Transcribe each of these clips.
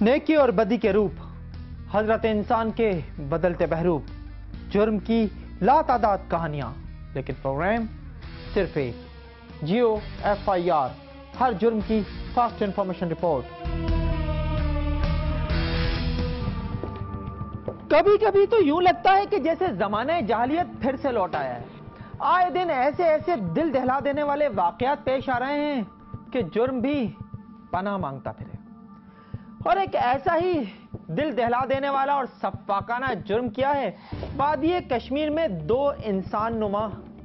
नेकी और बदी के रूप, हजरत इंसान के बदलते बहरूप, जुर्म की लातादाद कहानियां, लेकिन प्रोग्राम सिर्फ एक, जियो FIR, हर जुर्म की फास्ट इंफॉर्मेशन रिपोर्ट। कभी कभी तो यूं लगता है कि जैसे जमाने जहालियत फिर से लौट आया है। आए दिन ऐसे ऐसे दिल दहला देने वाले वाकयात पेश आ रहे हैं कि जुर्म भी पनाह मांगता फिरे। और एक ऐसा ही दिल दहला देने वाला और सफाकाना जुर्म किया है वादिये कश्मीर में दो इंसान नुमा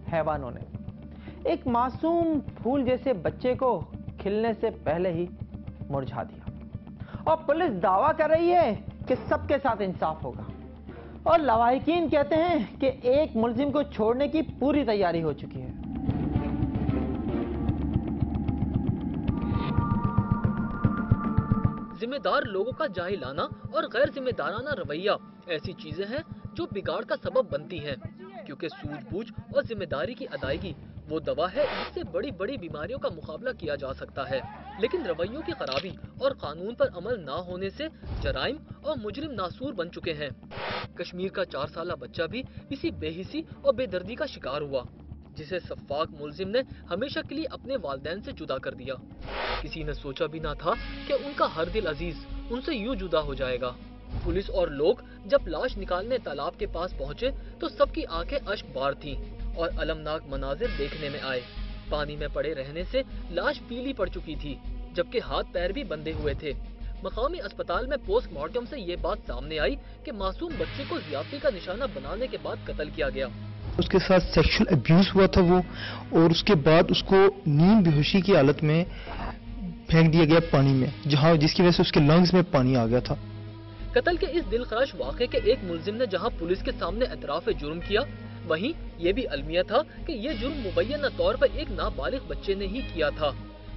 हैवानों ने। एक मासूम फूल जैसे बच्चे को खिलने से पहले ही मुरझा दिया, और पुलिस दावा कर रही है कि सबके साथ इंसाफ होगा, और लवाहिकीन कहते हैं कि एक मुलजिम को छोड़ने की पूरी तैयारी हो चुकी है। जिम्मेदार लोगों का जाहिलाना और गैर जिम्मेदाराना रवैया ऐसी चीजें हैं जो बिगाड़ का सबब बनती हैं, क्योंकि सूझबूझ और जिम्मेदारी की अदायगी वो दवा है जिससे बड़ी बड़ी बीमारियों का मुकाबला किया जा सकता है। लेकिन रवैयों की खराबी और कानून पर अमल ना होने से जराइम और मुजरिम नासूर बन चुके हैं। कश्मीर का 4 साला बच्चा भी इसी बेहिसी और बेदर्दी का शिकार हुआ, जिसे सफाक मुलजिम ने हमेशा के लिए अपने वालिदैन से जुदा कर दिया। किसी ने सोचा भी ना था कि उनका हर दिल अजीज उनसे यूं जुदा हो जाएगा। पुलिस और लोग जब लाश निकालने तालाब के पास पहुंचे तो सबकी आंखें अश्क बार थीं और अलमनाक मनाजिर देखने में आए। पानी में पड़े रहने से लाश पीली पड़ चुकी थी, जबकि हाथ पैर भी बंधे हुए थे। मकामी अस्पताल में पोस्टमार्टम से ये बात सामने आई कि मासूम बच्चे को ज्यादती का निशाना बनाने के बाद कत्ल किया गया। उसके साथ सेक्सुअल अब्यूज हुआ था वो, और उसके बाद उसको नींद बेहोशी की हालत में फेंक दिया गया पानी में, जिसकी वजह से उसके लंग्स में पानी आ गया था। कत्ल के इस दिलखराश वाक़े के एक मुलजिम ने जहां पुलिस के सामने एतराफ़ जुर्म किया, वहीं ये भी अलमिया था कि ये जुर्म मुबैना तौर पर एक नाबालिग बच्चे ने ही किया था।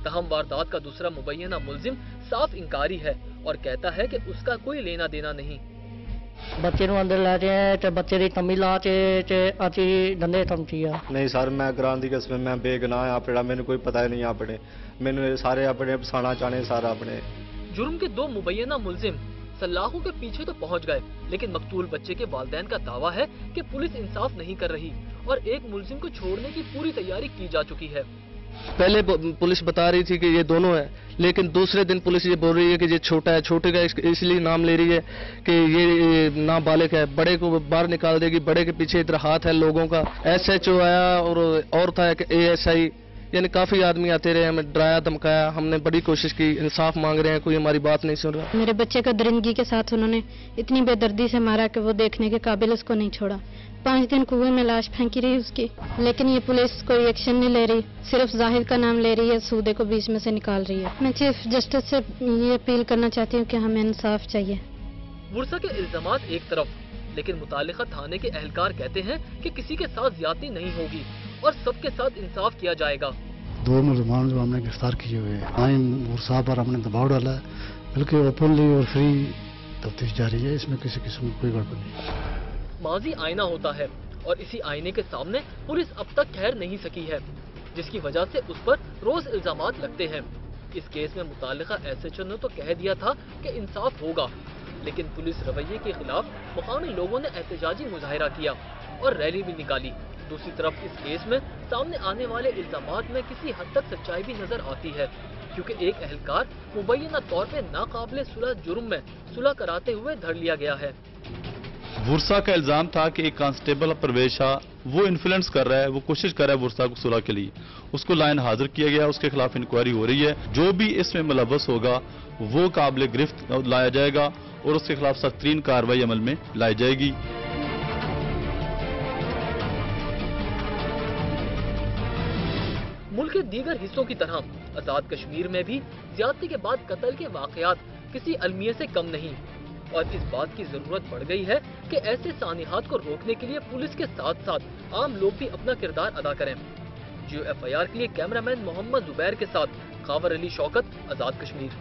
तहम वारदात का दूसरा मुबैना मुलजिम साफ इंकारी है और कहता है कि उसका कोई लेना देना नहीं। बच्चे अंदर लै बच्चे की तमी ला अची धंधे थमची आ। नहीं सर, मैं ग्रां दी कसम मैं बेगुनाह अपना, मैंने कोई पता ही नहीं अपने, मैंने सारे अपने फसाना चाहने सारा अपने। जुर्म के दो मुबैना मुलजिम सलाखों के पीछे तो पहुंच गए, लेकिन मकतूल बच्चे के वालिदैन का दावा है कि पुलिस इंसाफ नहीं कर रही और एक मुलजिम को छोड़ने की पूरी तैयारी की जा चुकी है। पहले पुलिस बता रही थी कि ये दोनों है, लेकिन दूसरे दिन पुलिस ये बोल रही है कि ये छोटा है। छोटे का इसलिए नाम ले रही है कि ये नाबालिग है, बड़े को बाहर निकाल देगी। बड़े के पीछे इधर हाथ है लोगों का। SHO आया और था कि ASI, यानी काफी आदमी आते रहे, हमें डराया धमकाया। हमने बड़ी कोशिश की, इंसाफ मांग रहे हैं, कोई हमारी बात नहीं सुन रहा। मेरे बच्चे को दरिंदगी के साथ उन्होंने इतनी बेदर्दी से मारा कि वो देखने के काबिल उसको नहीं छोड़ा। 5 दिन कुएं में लाश फेंकी रही उसकी, लेकिन ये पुलिस कोई एक्शन नहीं ले रही, सिर्फ जाहिर का नाम ले रही है, सूदे को बीच में से निकाल रही है। मैं चीफ जस्टिस से ये अपील करना चाहती हूँ कि हमें इंसाफ चाहिए। मुर्सा के इल्जामात एक तरफ, लेकिन मुतालिका थाने के अहलकार कहते हैं कि किसी के साथ ज्यादती नहीं होगी और सबके साथ इंसाफ किया जाएगा। 2 मुलजमान जो हमने गिरफ्तार किए हुए हैं, आइन मुर्सा पर हमने दबाव डाला है, बिल्कुल ओपनली और फ्री तफ्तीश जारी है, इसमें किसी किस्म की कोई गड़बड़ नहीं। माजी आईना होता है और इसी आईने के सामने पुलिस अब तक ठहर नहीं सकी है, जिसकी वजह से उस पर रोज इल्जामात लगते हैं। इस केस में मुतालिका SHO ने तो कह दिया था कि इंसाफ होगा, लेकिन पुलिस रवैये के खिलाफ मुकामी लोगों ने एहतजाजी मुजाहिरा किया और रैली भी निकाली। दूसरी तरफ इस केस में सामने आने वाले इल्जामात में किसी हद तक सच्चाई भी नजर आती है, क्योंकि एक अहलकार मुबैना तौर पे नाकाबिले सुलह जुर्म में सुलह कराते हुए धर लिया गया है। बुरसा का इल्जाम था कि एक कांस्टेबल परवेश शाह वो इन्फ्लुएंस कर रहा है, वो कोशिश कर रहा है बुरसा को सुलह के लिए। उसको लाइन हाजिर किया गया, उसके खिलाफ इंक्वायरी हो रही है। जो भी इसमें मुलव्वस होगा वो काबिल गिरफ्त लाया जाएगा और उसके खिलाफ सख्त तरीन कार्रवाई अमल में लाई जाएगी। मुल्क के दीगर हिस्सों की तरह आजाद कश्मीर में भी ज्यादती के बाद कत्ल के वाकयात किसी अलमिये से कम नहीं, और इस बात की जरूरत पड़ गई है कि ऐसे सानिहात को रोकने के लिए पुलिस के साथ साथ आम लोग भी अपना किरदार अदा करें। जियो FIR के लिए कैमरामैन मोहम्मद जुबैर के साथ खावर अली शौकत, आजाद कश्मीर।